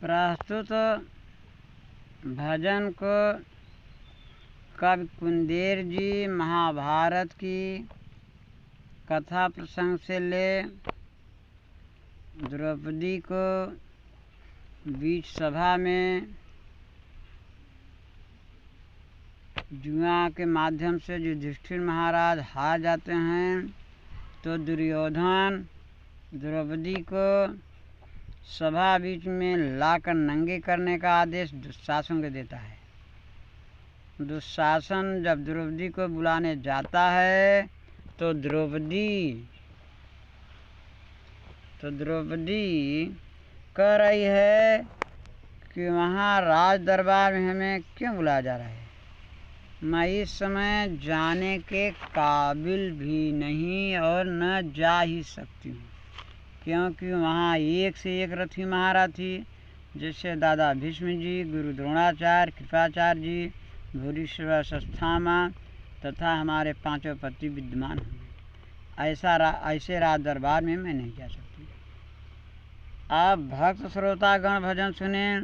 प्रस्तुत भजन को कवि कुंदेर जी महाभारत की कथा प्रसंग से ले द्रौपदी को बीच सभा में जुआ के माध्यम से युधिष्ठिर महाराज हार जाते हैं तो दुर्योधन द्रौपदी को सभा बीच में लाकर नंगे करने का आदेश दुशासन को देता है। दुशासन जब द्रौपदी को बुलाने जाता है तो द्रौपदी कह रही है कि वहाँ राज दरबार में हमें क्यों बुलाया जा रहा है, मैं इस समय जाने के काबिल भी नहीं और न जा ही सकती हूँ, क्योंकि वहाँ एक से एक रथी महारथी जैसे दादा भीष्म जी, गुरु द्रोणाचार्य, कृपाचार्य जी, भूरिश्रवा अश्वत्थामा तथा हमारे पांचों पति विद्यमान हैं। ऐसे राज दरबार में मैं नहीं जा सकती। अब भक्त श्रोतागण भजन सुने,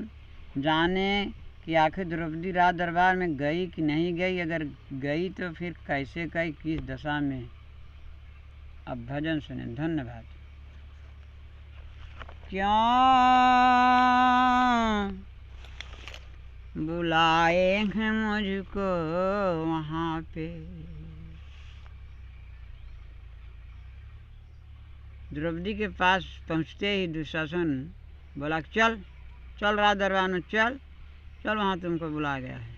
जाने कि आखिर द्रौपदी राज दरबार में गई कि नहीं गई, अगर गई तो फिर कैसे गई, किस दशा में। अब भजन सुने। धन्यवाद। क्यों बुलाए हैं मुझको वहाँ पे। द्रौपदी के पास पहुँचते ही दुशासन बोला चल चल राज दरबार में चल चल, वहाँ तुमको बुलाया गया है।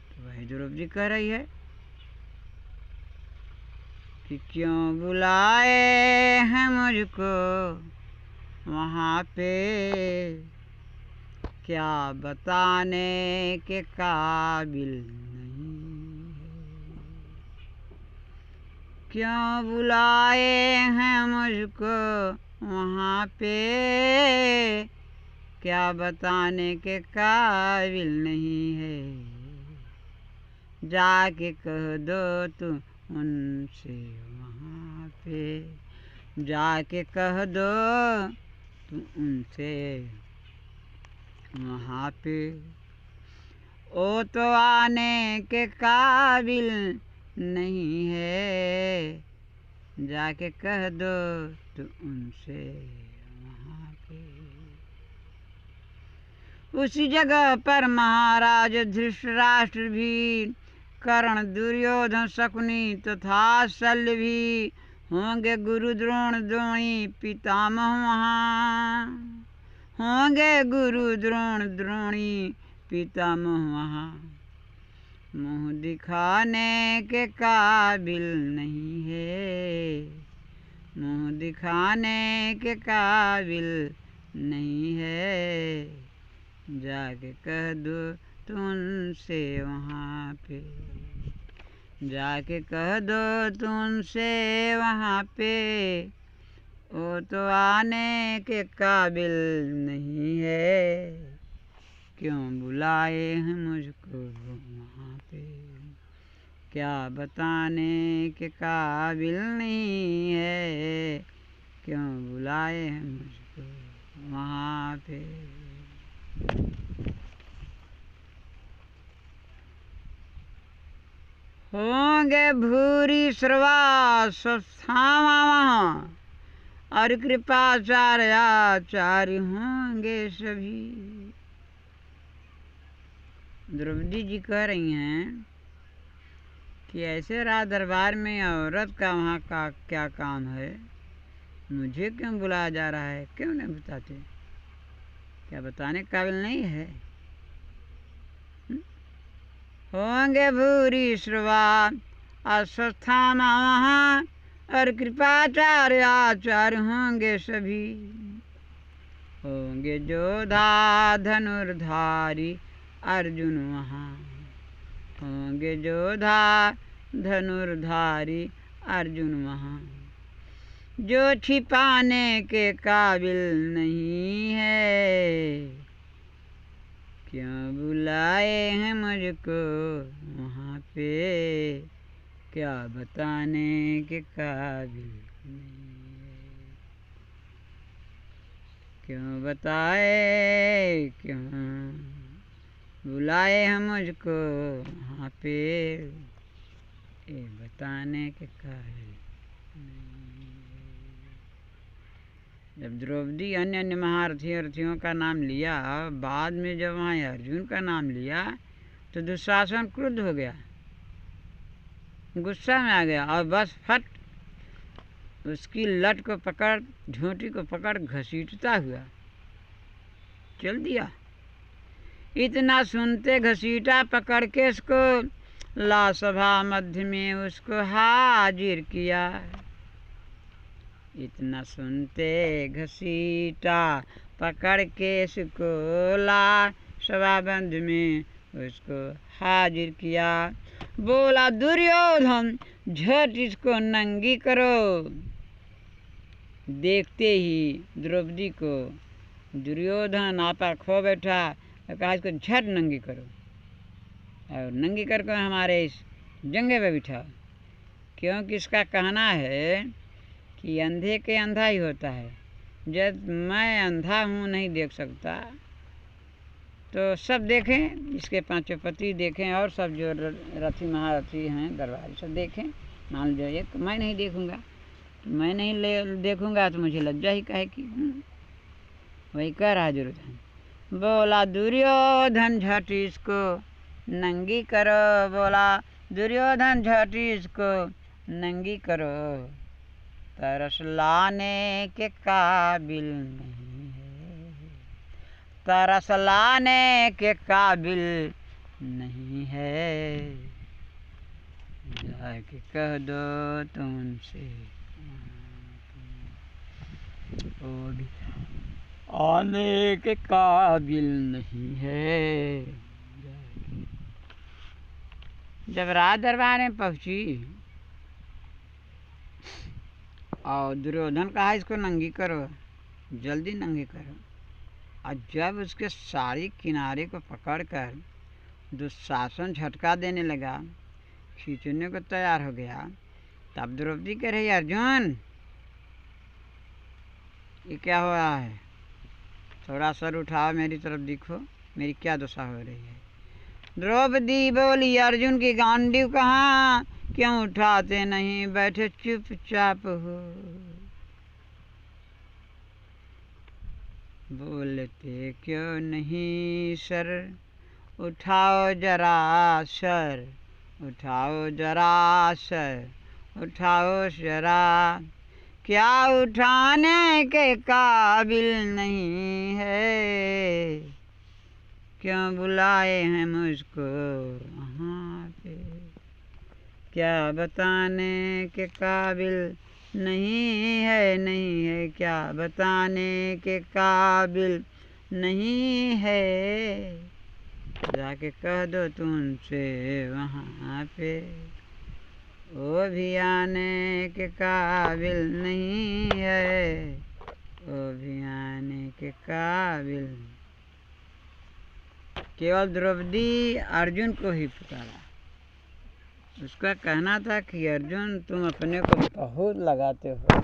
तो वही द्रौपदी कह रही है कि क्यों बुलाए हैं मुझको वहाँ पे, क्या बताने के काबिल नहीं है। क्यों बुलाए हैं मुझको वहाँ पे, क्या बताने के काबिल नहीं है। जाके कह दो तुम उनसे वहाँ पे, जाके कह दो तुम उनसे वहाँ पे। ओ तो आने के काबिल नहीं है, जाके कह दो तुम उनसे वहाँ पे। उसी जगह पर महाराज धृतराष्ट्र भी, कर्ण, दुर्योधन, शकुनी तथा शल्य भी होंगे। गुरु द्रोण द्रोणी पितामह वहाँ होंगे, गुरु द्रोण द्रोणी पितामह वहाँ। मुँह दिखाने के काबिल नहीं है, मुँह दिखाने के काबिल नहीं है। जाके कह दो तुम उनसे वहाँ पे, जाके कह दो तुम उनसे वहाँ पे। वो तो आने के काबिल नहीं है, क्यों बुलाए हैं मुझको वहाँ पे, क्या बताने के काबिल नहीं है। क्यों बुलाए हैं मुझको वहाँ पे। होंगे भूरी श्रवास वहाँ और कृपाचार्य आचार्य होंगे सभी। द्रौपदी जी कह रही हैं कि ऐसे राज दरबार में औरत का वहाँ का क्या काम है, मुझे क्यों बुलाया जा रहा है, क्यों नहीं बताते, क्या बताने के काबिल नहीं है। होंगे भूरी श्रवा अश्वत्थामा वहाँ और कृपाचार्य आचार्य होंगे सभी। होंगे जोधा धनुर्धारी अर्जुन वहाँ, होंगे जोधा धनुर्धारी अर्जुन वहाँ। जो छिपाने के काबिल नहीं है, क्यों बुलाए हैं मुझको वहाँ पे, क्या बताने के काबिल नहीं है। क्यों बताए, क्यों बुलाए हम मुझको वहाँ पे, ये बताने के काबिल नहीं। जब द्रौपदी अन्य अन्य महारथियों का नाम लिया, बाद में जब वहाँ अर्जुन का नाम लिया तो दुशासन क्रुद्ध हो गया, गुस्सा में आ गया और बस फट उसकी लट को पकड़, झोंटी को पकड़ घसीटता हुआ चल दिया। इतना सुनते घसीटा पकड़ के उसको ला सभा मध्य में उसको हाजिर किया। इतना सुनते घसीटा पकड़ के उसको ला सभा मध्य में उसको हाजिर किया। बोला दुर्योधन झट इसको नंगी करो। देखते ही द्रौपदी को दुर्योधन आपा खो बैठा और कहा इसको झट नंगी करो और नंगी करके हमारे इस जंगे पे बिठाओ। क्योंकि इसका कहना है कि अंधे के अंधा ही होता है। जब मैं अंधा हूँ, नहीं देख सकता, तो सब देखें, इसके पांचों पति देखें और सब जो रथी महारथी हैं दरबारी सब देखें। मान लो एक मैं नहीं देखूँगा, मैं नहीं देखूँगा तो मुझे लज्जा ही काहे की। वही कह रहा दुर्योधन। बोला दुर्योधन झट इसको नंगी करो। बोला दुर्योधन झट इसको नंगी करो, तरस लाने के काबिल नहीं है, तरस लाने के काबिल नहीं है। जाके कह दो तुमसे वो भी आने के काबिल नहीं है। जब राज दरबार में पहुंची और दुर्योधन कहा इसको नंगी करो, जल्दी नंगी करो, और जब उसके साड़ी किनारे को पकड़कर दुशासन झटका देने लगा, खींचने को तैयार हो गया, तब द्रौपदी कह रही अर्जुन ये क्या हो रहा है, थोड़ा सर उठाओ, मेरी तरफ देखो, मेरी क्या दशा हो रही है। द्रौपदी बोली अर्जुन की गांडीव कहाँ, क्यों उठाते नहीं, बैठे चुपचाप हो। बोलते क्यों नहीं सर, उठाओ जरा सर, उठाओ जरा सर, उठाओ जरा, क्या उठाने के काबिल नहीं है, क्यों बुलाए हैं मुझको वहाँ पे, क्या बताने के काबिल नहीं है, नहीं है, क्या बताने के काबिल नहीं है। जाके कह दो तुमसे वहाँ पे, वो भी आने के काबिल नहीं है, वो भी आने के काबिल। केवल द्रौपदी अर्जुन को ही पुकारा। उसका कहना था कि अर्जुन तुम अपने को बहुत लगाते हो,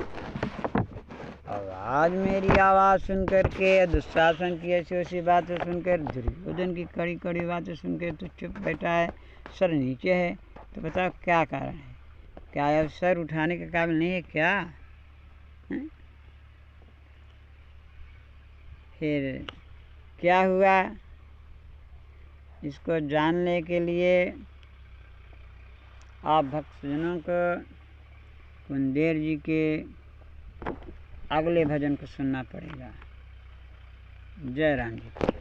और आज मेरी आवाज़ सुनकर के, दुशासन की ऐसी ऐसी बातें सुनकर, दुर्योधन की कड़ी कड़ी बातें सुनकर तो चुप बैठा है, सर नीचे है, तो बताओ क्या कारण है, क्या अब सर उठाने के काबिल नहीं है क्या है? फिर क्या हुआ, इसको जानने के लिए आप भक्तजनों को कुंदेर जी के अगले भजन को सुनना पड़ेगा। जय राम जी।